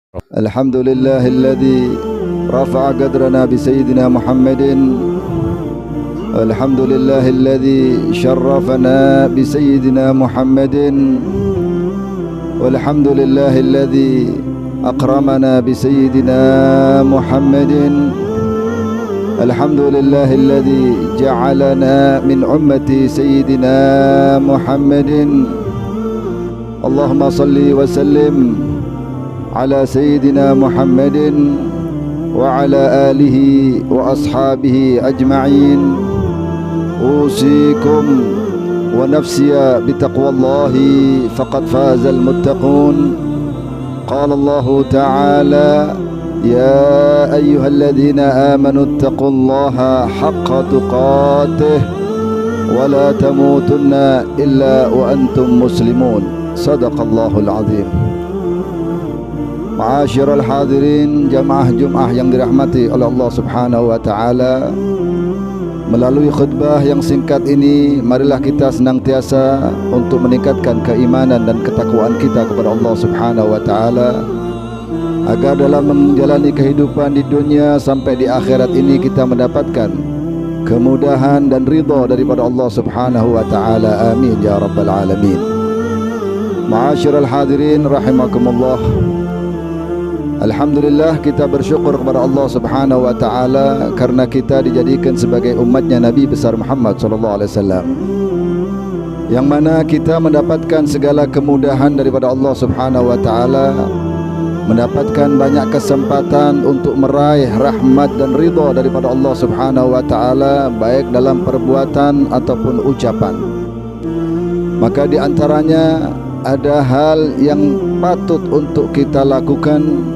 الحمد لله الذي رفع قدرنا بسيدنا محمد. الحمد لله الذي شرفنا بسيدنا محمد. والحمد لله الذي أكرمنا بسيدنا محمد. الحمد لله الذي جعلنا من أمة سيدنا محمد. اللهم صل وسلم على سيدنا محمد وعلى آله وأصحابه أجمعين. أوصيكم ونفسي بتقوى الله فقد فاز المتقون. قال الله تعالى: يا أيها الذين آمنوا اتقوا الله حق تقاته ولا تموتن إلا وأنتم مسلمون. صدق الله العظيم. Ma'asyiral hadirin, jamaah Jumat yang dirahmati oleh Allah Subhanahu wa taala. Melalui khutbah yang singkat ini, marilah kita senantiasa untuk meningkatkan keimanan dan ketakwaan kita kepada Allah Subhanahu wa taala, agar dalam menjalani kehidupan di dunia sampai di akhirat ini kita mendapatkan kemudahan dan ridha daripada Allah Subhanahu wa taala. Amin ya rabbal alamin. Ma'asyiral hadirin rahimakumullah. Alhamdulillah, kita bersyukur kepada Allah Subhanahu wa taala karena kita dijadikan sebagai umatnya Nabi besar Muhammad sallallahu alaihi wasallam, yang mana kita mendapatkan segala kemudahan daripada Allah Subhanahu wa taala, mendapatkan banyak kesempatan untuk meraih rahmat dan ridha daripada Allah Subhanahu wa taala, baik dalam perbuatan ataupun ucapan. Maka di antaranya ada hal yang patut untuk kita lakukan,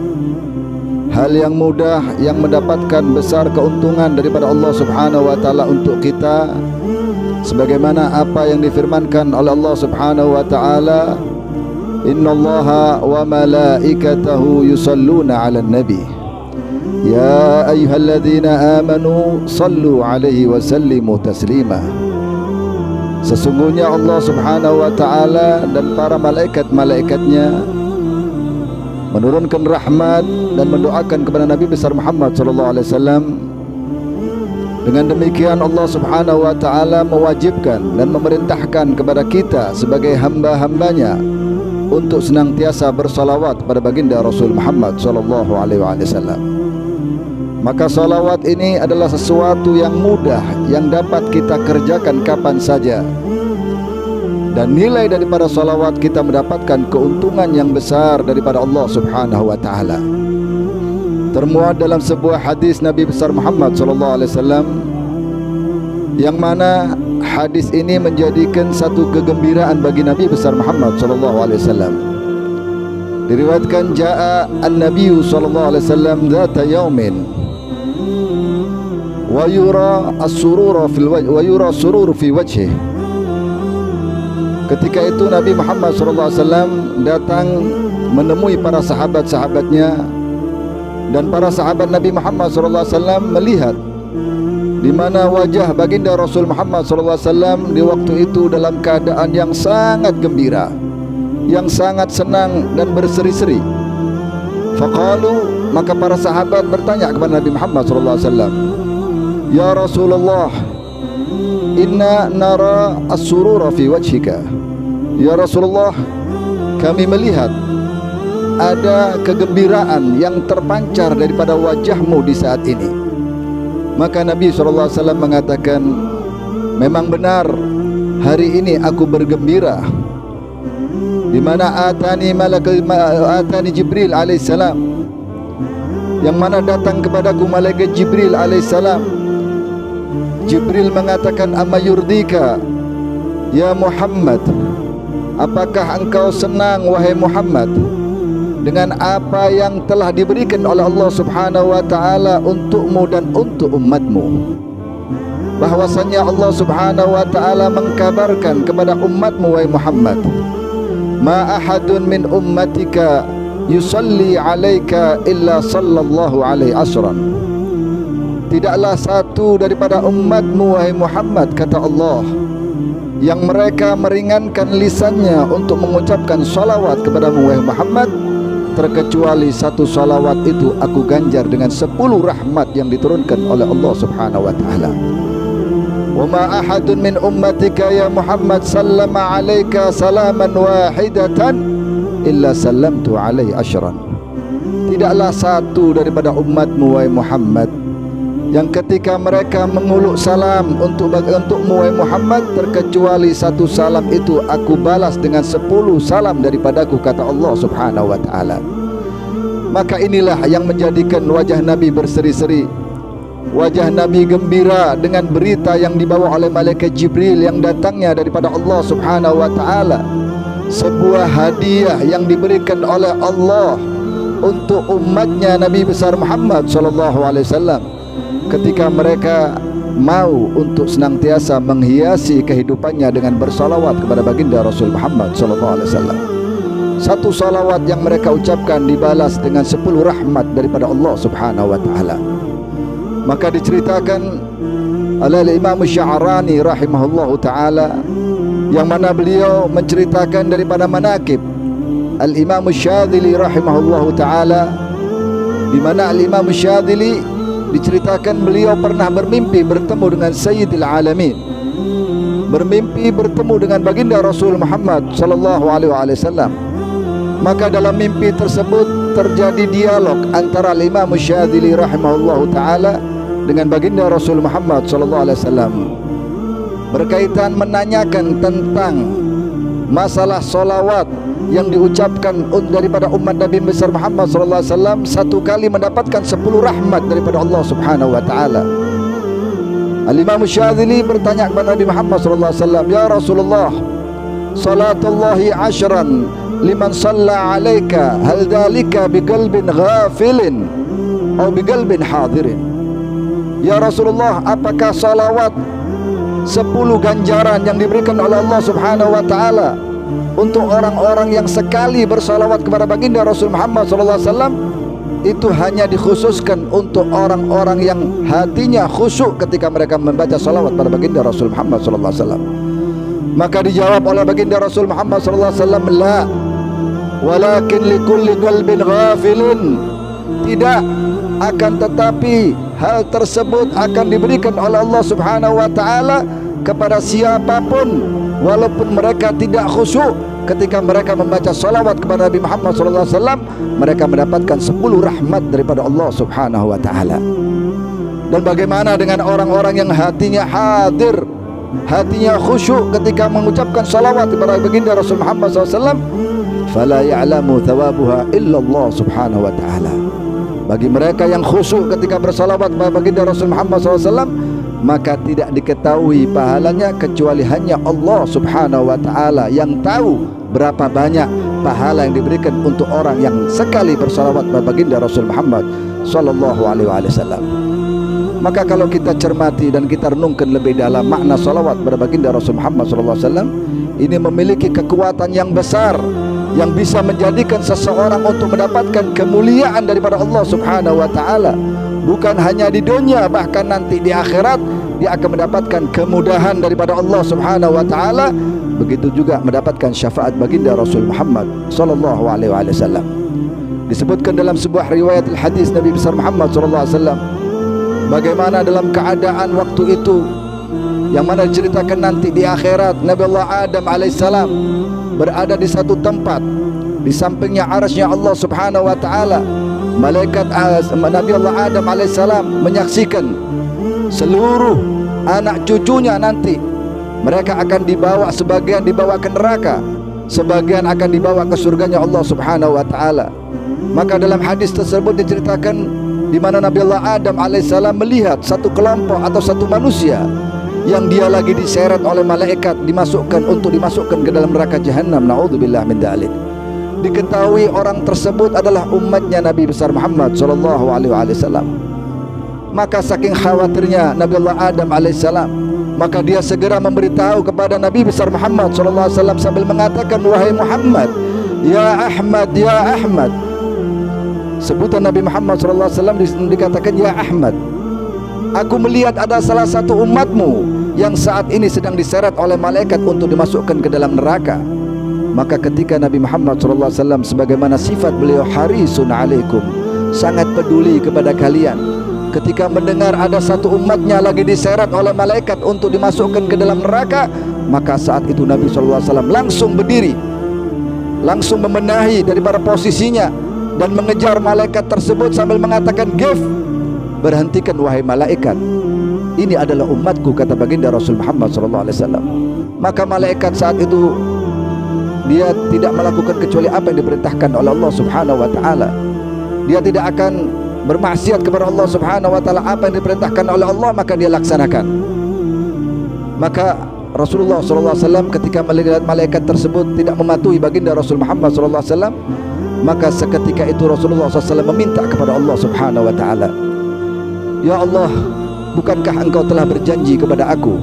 hal yang mudah yang mendapatkan besar keuntungan daripada Allah Subhanahu wa taala untuk kita, sebagaimana apa yang difirmankan oleh Allah Subhanahu wa taala, innallaha wa malaikatahu yusalluna 'alan nabi ya ayyuhalladzina amanu sallu 'alaihi wa sallimu taslima. Sesungguhnya Allah Subhanahu wa taala dan para malaikat-malaikatnya menurunkan rahmat dan mendoakan kepada Nabi besar Muhammad sallallahu alaihi wasallam. Dengan demikian Allah Subhanahu wa taala mewajibkan dan memerintahkan kepada kita sebagai hamba-hambanya untuk senantiasa bersalawat pada baginda Rasul Muhammad sallallahu alaihi wasallam. Maka salawat ini adalah sesuatu yang mudah yang dapat kita kerjakan kapan saja. Dan nilai daripada salawat kita mendapatkan keuntungan yang besar daripada Allah Subhanahu wa taala. Termuat dalam sebuah hadis Nabi besar Muhammad sallallahu alaihi wasallam, yang mana hadis ini menjadikan satu kegembiraan bagi Nabi besar Muhammad sallallahu alaihi wasallam. Diriwayatkan jaa an-nabiy sallallahu alaihi wasallam dzata yaumin wa yura as-surura fil wajh wa yura surur fi wajhihi. Ketika itu Nabi Muhammad SAW datang menemui para sahabat-sahabatnya, dan para sahabat Nabi Muhammad SAW melihat di mana wajah baginda Rasul Muhammad SAW di waktu itu dalam keadaan yang sangat gembira, yang sangat senang dan berseri-seri. Faqalu, maka para sahabat bertanya kepada Nabi Muhammad SAW, ya Rasulullah, inna nara as-surura fi wajhika. Ya Rasulullah, kami melihat ada kegembiraan yang terpancar daripada wajahmu di saat ini. Maka Nabi SAW mengatakan, memang benar hari ini aku bergembira, di mana atani Jibril alaihissalam, yang mana datang kepadaku malaikat Jibril alaihissalam. Jibril mengatakan, amma yurdika ya Muhammad, apakah engkau senang wahai Muhammad dengan apa yang telah diberikan oleh Allah Subhanahu wa taala untukmu dan untuk umatmu? Bahwasanya Allah Subhanahu wa taala mengkabarkan kepada umatmu wahai Muhammad, ma ahadun min ummatika yusalli alaika illa sallallahu alaihi asran. Tidaklah satu daripada umatmu wahai Muhammad, kata Allah, yang mereka meringankan lisannya untuk mengucapkan salawat kepada Muhammad, terkecuali satu salawat itu aku ganjar dengan 10 rahmat yang diturunkan oleh Allah Subhanahu wa taala. Wa ma ahadun min ummatika ya Muhammad sallama alayka salaman wahidatan illa sallamtu alaihi asyran. Tidaklah satu daripada umatmu wahai Muhammad yang ketika mereka menguluk salam untukmu wahai Muhammad, terkecuali satu salam itu aku balas dengan 10 salam daripadaku, kata Allah Subhanahu wa taala. Maka inilah yang menjadikan wajah Nabi berseri-seri, wajah Nabi gembira dengan berita yang dibawa oleh malaikat Jibril yang datangnya daripada Allah Subhanahu wa taala, sebuah hadiah yang diberikan oleh Allah untuk umatnya Nabi besar Muhammad sallallahu alaihi wasallam ketika mereka mau untuk senantiasa menghiasi kehidupannya dengan bersalawat kepada baginda Rasul Muhammad sallallahu alaihi wasallam. Satu salawat yang mereka ucapkan dibalas dengan 10 rahmat daripada Allah Subhanahu wa taala. Maka diceritakan oleh Imam Sya'rani rahimahullahu taala, yang mana beliau menceritakan daripada manaqib Al-Imam Syadzili rahimahullahu taala, di mana Al-Imam Syadzili diceritakan beliau pernah bermimpi bertemu dengan Sayyidil Alamin, bermimpi bertemu dengan baginda Rasul Muhammad sallallahu alaihi wasallam. Maka dalam mimpi tersebut terjadi dialog antara Imam Syadzili rahimahullahu taala dengan baginda Rasul Muhammad sallallahu alaihi wasallam berkaitan menanyakan tentang masalah solawat yang diucapkan daripada umat Nabi besar Muhammad sallallahu alaihi wasallam satu kali mendapatkan 10 rahmat daripada Allah Subhanahu wa taala. Al-Imam Syadzili bertanya kepada Nabi Muhammad sallallahu alaihi wasallam, "Ya Rasulullah, salatullahi 'ashran liman shalla 'alaika, hal dzalika biqalbin ghafilin atau biqalbin hadirin?" Ya Rasulullah, apakah salawat 10 ganjaran yang diberikan oleh Allah Subhanahu wa taala untuk orang-orang yang sekali bersalawat kepada baginda Rasul Muhammad sallallahu alaihi wasallam itu hanya dikhususkan untuk orang-orang yang hatinya khusyuk ketika mereka membaca salawat pada baginda Rasul Muhammad sallallahu alaihi wasallam? Maka dijawab oleh baginda Rasul Muhammad sallallahu alaihi wasallam, "La, walakin likulli qalbin ghafilin." Tidak, akan tetapi hal tersebut akan diberikan oleh Allah Subhanahu wa taala kepada siapapun walaupun mereka tidak khusyuk ketika mereka membaca salawat kepada Nabi Muhammad sallallahu alaihi wasallam, mereka mendapatkan 10 rahmat daripada Allah Subhanahu wa taala. Dan bagaimana dengan orang-orang yang hatinya hadir, hatinya khusyuk ketika mengucapkan salawat kepada baginda Rasul Muhammad sallallahu alaihi wasallam? Fala ya'lamu thawabuha illa Allah Subhanahu wa taala. Bagi mereka yang khusyuk ketika bersalawat kepada baginda Rasul Muhammad SAW, maka tidak diketahui pahalanya kecuali hanya Allah Subhanahu wa taala yang tahu berapa banyak pahala yang diberikan untuk orang yang sekali bersalawat kepada baginda Rasul Muhammad sallallahu alaihi wasallam. Maka kalau kita cermati dan kita renungkan lebih dalam makna salawat kepada baginda Rasul Muhammad sallallahu alaihi wasallam, ini memiliki kekuatan yang besar yang bisa menjadikan seseorang untuk mendapatkan kemuliaan daripada Allah Subhanahu wa taala. Bukan hanya di dunia, bahkan nanti di akhirat dia akan mendapatkan kemudahan daripada Allah Subhanahu wa taala. Begitu juga mendapatkan syafaat baginda Rasul Muhammad sallallahu alaihi wasallam. Disebutkan dalam sebuah riwayat hadis Nabi besar Muhammad sallallahu alaihi wasallam bagaimana dalam keadaan waktu itu yang mana diceritakan nanti di akhirat, Nabi Allah Adam alaihissalam berada di satu tempat, di sampingnya arasy-Nya Allah Subhanahu wa taala. Malaikat Nabi Allah Adam alaihissalam menyaksikan seluruh anak cucunya nanti mereka akan dibawa, sebagian dibawa ke neraka, sebagian akan dibawa ke surganya Allah Subhanahu wa taala. Maka dalam hadis tersebut diceritakan di mana Nabi Allah Adam alaihissalam melihat satu kelompok atau satu manusia yang dia lagi diseret oleh malaikat dimasukkan ke dalam neraka jahanam. Naudzubillah min dzalik. Diketahui orang tersebut adalah umatnya Nabi besar Muhammad sallallahu alaihi wasallam. Maka saking khawatirnya Nabi Allah Adam alaihissalam, maka dia segera memberitahu kepada Nabi besar Muhammad sallallahu alaihi wasallam sambil mengatakan, "Wahai Muhammad, ya Ahmad, ya Ahmad." Sebutan Nabi Muhammad sallallahu alaihi wasallam dikatakan ya Ahmad. Aku melihat ada salah satu umatmu yang saat ini sedang diseret oleh malaikat untuk dimasukkan ke dalam neraka. Maka ketika Nabi Muhammad SAW sebagaimana sifat beliau harisun alaikum, sangat peduli kepada kalian, ketika mendengar ada satu umatnya lagi diseret oleh malaikat untuk dimasukkan ke dalam neraka, maka saat itu Nabi SAW langsung berdiri, langsung membenahi daripada posisinya dan mengejar malaikat tersebut sambil mengatakan, "Gif, berhentikan wahai malaikat, ini adalah umatku," kata baginda Rasul Muhammad SAW. Maka malaikat saat itu dia tidak melakukan kecuali apa yang diperintahkan oleh Allah Subhanahu wa taala. Dia tidak akan bermaksiat kepada Allah Subhanahu wa taala. Apa yang diperintahkan oleh Allah maka dia laksanakan. Maka Rasulullah SAW ketika melihat malaikat tersebut tidak mematuhi baginda Rasul Muhammad SAW, maka seketika itu Rasulullah SAW meminta kepada Allah Subhanahu wa taala, "Ya Allah, bukankah engkau telah berjanji kepada aku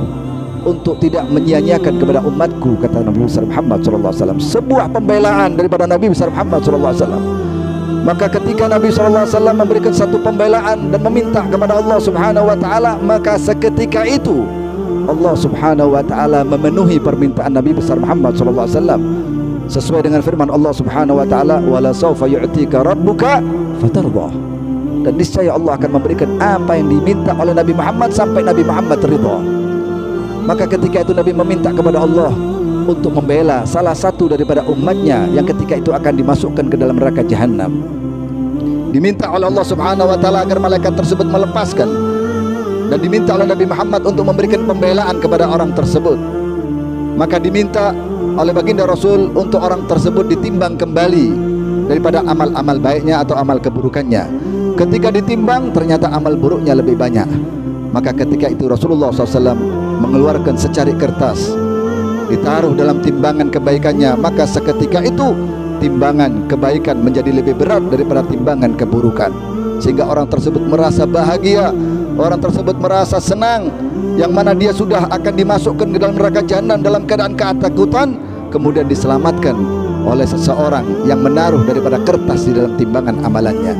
untuk tidak menyia-nyiakan kepada umatku," kata Nabi besar Muhammad SAW. Sebuah pembelaan daripada Nabi besar Muhammad SAW. Maka ketika Nabi SAW memberikan satu pembelaan dan meminta kepada Allah Subhanahu wa taala, maka seketika itu Allah Subhanahu wa taala memenuhi permintaan Nabi besar Muhammad SAW sesuai dengan firman Allah Subhanahu wa taala, "Wala sawfa yu'tika rabbuka fatardha." Dan niscaya Allah akan memberikan apa yang diminta oleh Nabi Muhammad sampai Nabi Muhammad ridha. Maka ketika itu Nabi meminta kepada Allah untuk membela salah satu daripada umatnya yang ketika itu akan dimasukkan ke dalam neraka jahanam. Diminta oleh Allah Subhanahu wa taala agar malaikat tersebut melepaskan, dan diminta oleh Nabi Muhammad untuk memberikan pembelaan kepada orang tersebut. Maka diminta oleh baginda Rasul untuk orang tersebut ditimbang kembali daripada amal-amal baiknya atau amal keburukannya. Ketika ditimbang ternyata amal buruknya lebih banyak. Maka ketika itu Rasulullah SAW mengeluarkan secari kertas, ditaruh dalam timbangan kebaikannya. Maka seketika itu timbangan kebaikan menjadi lebih berat daripada timbangan keburukan, sehingga orang tersebut merasa bahagia, orang tersebut merasa senang, yang mana dia sudah akan dimasukkan ke dalam neraka jahanam dalam keadaan ketakutan, kemudian diselamatkan oleh seseorang yang menaruh daripada kertas di dalam timbangan amalannya.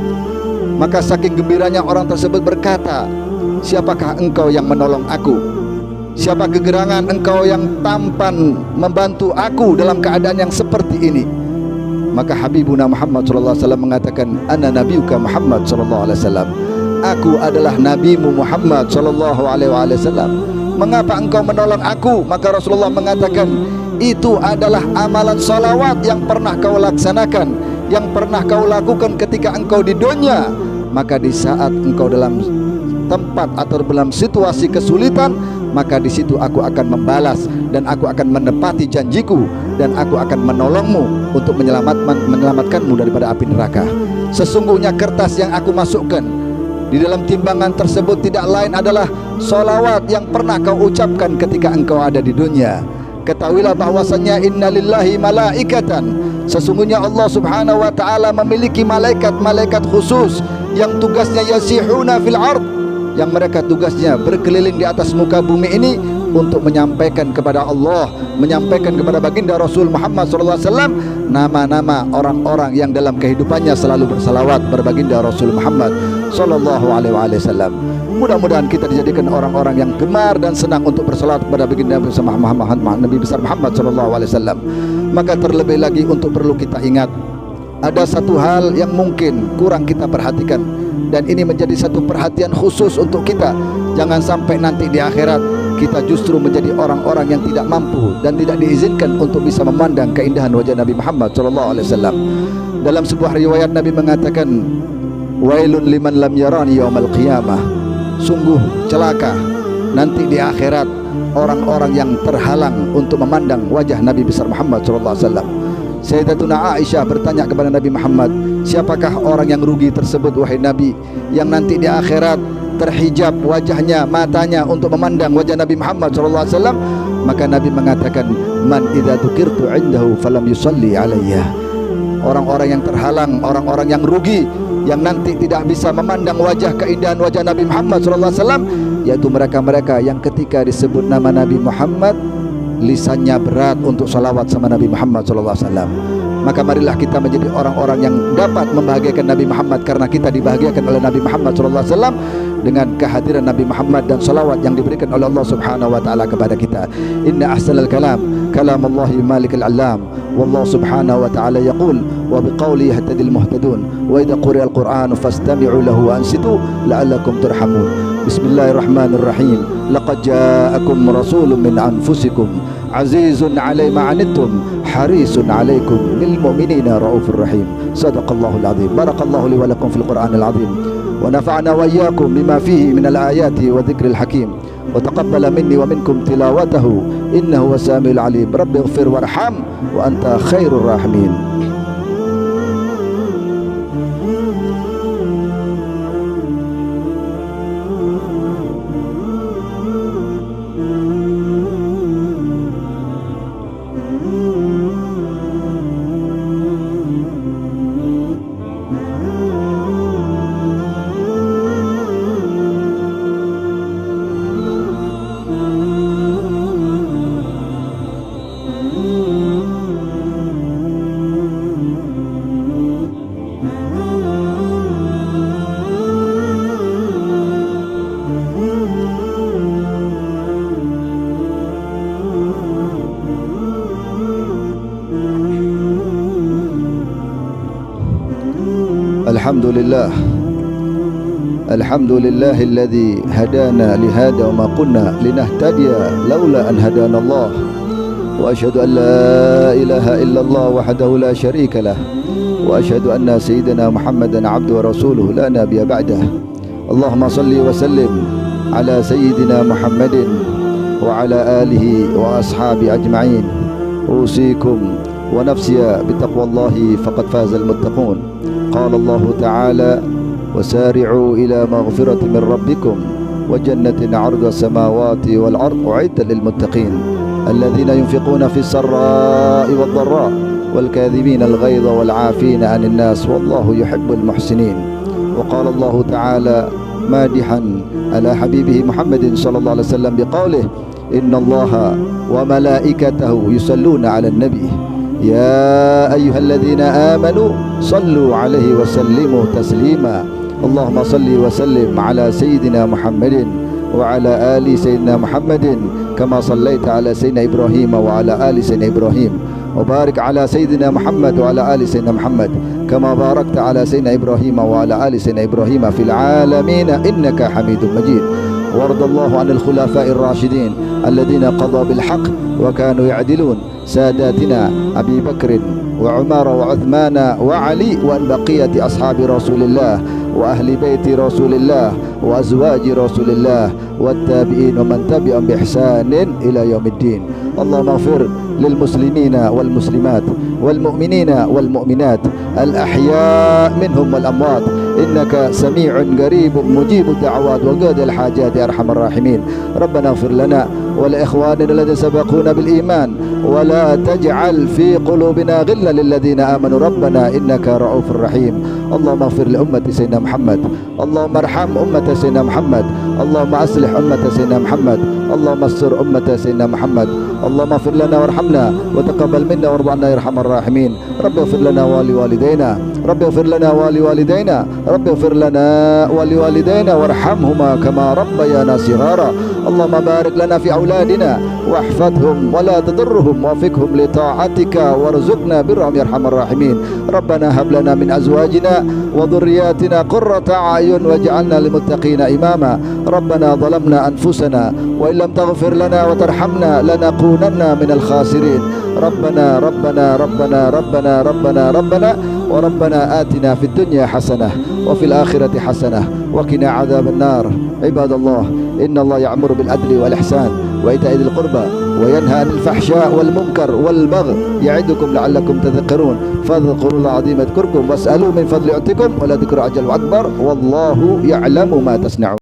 Maka saking gembiranya orang tersebut berkata, "Siapakah engkau yang menolong aku? Siapa kegerangan engkau yang tampan membantu aku dalam keadaan yang seperti ini?" Maka Habibuna Muhammad SAW mengatakan, "Ana nabiyuka Muhammad SAW." Aku adalah nabimu Muhammad SAW. Mengapa engkau menolong aku? Maka Rasulullah mengatakan, itu adalah amalan salawat yang pernah kau laksanakan, yang pernah kau lakukan ketika engkau di dunia. Maka di saat engkau dalam tempat atau dalam situasi kesulitan, maka di situ aku akan membalas dan aku akan menepati janjiku, dan aku akan menolongmu untuk menyelamatkanmu daripada api neraka. Sesungguhnya kertas yang aku masukkan di dalam timbangan tersebut tidak lain adalah solawat yang pernah kau ucapkan ketika engkau ada di dunia. Ketahuilah bahwasanya innalillahi malaikatan, sesungguhnya Allah Subhanahu wa taala memiliki malaikat-malaikat khusus yang tugasnya yasihuna fil ard, yang mereka tugasnya berkeliling di atas muka bumi ini untuk menyampaikan kepada Allah, menyampaikan kepada baginda Rasul Muhammad SAW nama-nama orang-orang yang dalam kehidupannya selalu bersalawat berbaginda Rasul Muhammad SAW. Mudah-mudahan kita dijadikan orang-orang yang gemar dan senang untuk bersalawat kepada baginda Nabi besar Muhammad SAW. Maka terlebih lagi untuk perlu kita ingat, ada satu hal yang mungkin kurang kita perhatikan, dan ini menjadi satu perhatian khusus untuk kita. Jangan sampai nanti di akhirat kita justru menjadi orang-orang yang tidak mampu dan tidak diizinkan untuk bisa memandang keindahan wajah Nabi Muhammad SAW. Dalam sebuah riwayat Nabi mengatakan, "Wailun liman lam yarani yaumal qiyamah." Sungguh celaka nanti di akhirat orang-orang yang terhalang untuk memandang wajah Nabi besar Muhammad SAW. Sayyidatuna Aisyah bertanya kepada Nabi Muhammad, "Siapakah orang yang rugi tersebut wahai Nabi, yang nanti di akhirat terhijab wajahnya, matanya untuk memandang wajah Nabi Muhammad SAW?" Maka Nabi mengatakan, "Man idza dzukirtu indahu falam yusalli alayya." Orang-orang yang terhalang, orang-orang yang rugi, yang nanti tidak bisa memandang wajah keindahan wajah Nabi Muhammad SAW, yaitu mereka-mereka yang ketika disebut nama Nabi Muhammad lisannya berat untuk salawat sama Nabi Muhammad SAW. Maka marilah kita menjadi orang-orang yang dapat membahagiakan Nabi Muhammad, karena kita dibahagiakan oleh Nabi Muhammad SAW dengan kehadiran Nabi Muhammad dan salawat yang diberikan oleh Allah Subhanahu wa taala kepada kita. Inna ahsanal kalam kalamullahi malikal alam, والله سبحانه وتعالى يقول وبقوله يهتدي المهتدون وإذا قرئ القرآن فاستمعوا له وأنصتوا لعلكم ترحمون. بسم الله الرحمن الرحيم. لقد جاءكم رسول من أنفسكم عزيز علي ما عنتم حريص عليكم بالمؤمنين رؤوف رحيم. صدق الله العظيم. بارك الله لي ولكم في القرآن العظيم ونفعنا وإياكم بما فيه من الآيات والذكر الحكيم وتقبل مني ومنكم تلاوته إنه هو السميع العليم. رب اغفر وارحم وأنت خير الراحمين. الحمد لله. الحمد لله الذي هدانا لهذا وما كنا لنهتدي لولا أن هدانا الله. وأشهد أن لا إله إلا الله وحده لا شريك له وأشهد أن سيدنا محمدا عبده ورسوله لا نبي بعده. اللهم صل وسلم على سيدنا محمد وعلى آله وأصحابه أجمعين. أوصيكم ونفسي بتقوى الله فقد فاز المتقون. قال الله تعالى وسارعوا إلى مغفرة من ربكم وجنة عرض السماوات والأرض أعدت للمتقين الذين ينفقون في السراء والضراء والكاذبين الغيظ والعافين عن الناس والله يحب المحسنين. وقال الله تعالى مادحا على حبيبه محمد صلى الله عليه وسلم بقوله إن الله وملائكته يصلون على النبي يا أيها الذين آمنوا صلوا عليه وسلموا تسليما. اللهم صل وسلم على سيدنا محمد وعلى آل سيدنا محمد كما صليت على سيدنا إبراهيم وعلى آل سيدنا إبراهيم وبارك على سيدنا محمد وعلى آل سيدنا محمد كما باركت على سيدنا إبراهيم وعلى آل سيدنا إبراهيم في العالمين إنك حميد مجيد. وارض الله عن الخلفاء الراشدين الذين قضوا بالحق وكانوا يعدلون ساداتنا أبي بكر وعمر وعثمان وعلي وعن بقية أصحاب رسول الله وأهل بيت رسول الله وأزواج رسول الله والتابعين ومن تبعهم بإحسان إلى يوم الدين. اللهم اغفر للمسلمين والمسلمات والمؤمنين والمؤمنات الأحياء منهم والأموات إنك سميع قريب مجيب الدعوات وقاضي الحاجات يا أرحم الراحمين. ربنا اغفر لنا ولإخواننا الذين سبقونا بالإيمان ولا تجعل في قلوبنا غلا للذين آمنوا ربنا إنك رؤوف رحيم. اللهم اغفر لأمة سيدنا محمد. اللهم ارحم أمة سيدنا محمد. اللهم أصلح أمة سيدنا محمد. اللهم استر أمة سيدنا محمد. اللهم اغفر لنا وارحمنا وتقبل منا وارض عنا يا أرحم الراحمين. رب اغفر لنا ولوالدينا. رب اغفر لنا ولوالدينا. رب اغفر لنا ولوالدينا وارحمهما كما ربيانا صغارا. اللهم بارك لنا في أولادنا واحفظهم ولا تضرهم ووفقهم لطاعتك وارزقنا برهم يا أرحم الراحمين. ربنا هب لنا من أزواجنا وذرياتنا قرة أعين واجعلنا للمتقين إماما. ربنا ظلمنا أنفسنا وإن لم تغفر لنا وترحمنا لنكونن من الخاسرين. ربنا ربنا ربنا ربنا ربنا ربنا وربنا آتنا في الدنيا حسنة وفي الآخرة حسنة وقنا عذاب النار. عباد الله إن الله يأمر بالعدل والإحسان وإيتاء ذي القربى وينهى عن الفحشاء والمنكر والبغي يعظكم لعلكم تذكرون. فاذكروا الله العظيم يذكركم واسألوا من فضل يعطكم ولذكر أجل أكبر والله يعلم ما تصنعون.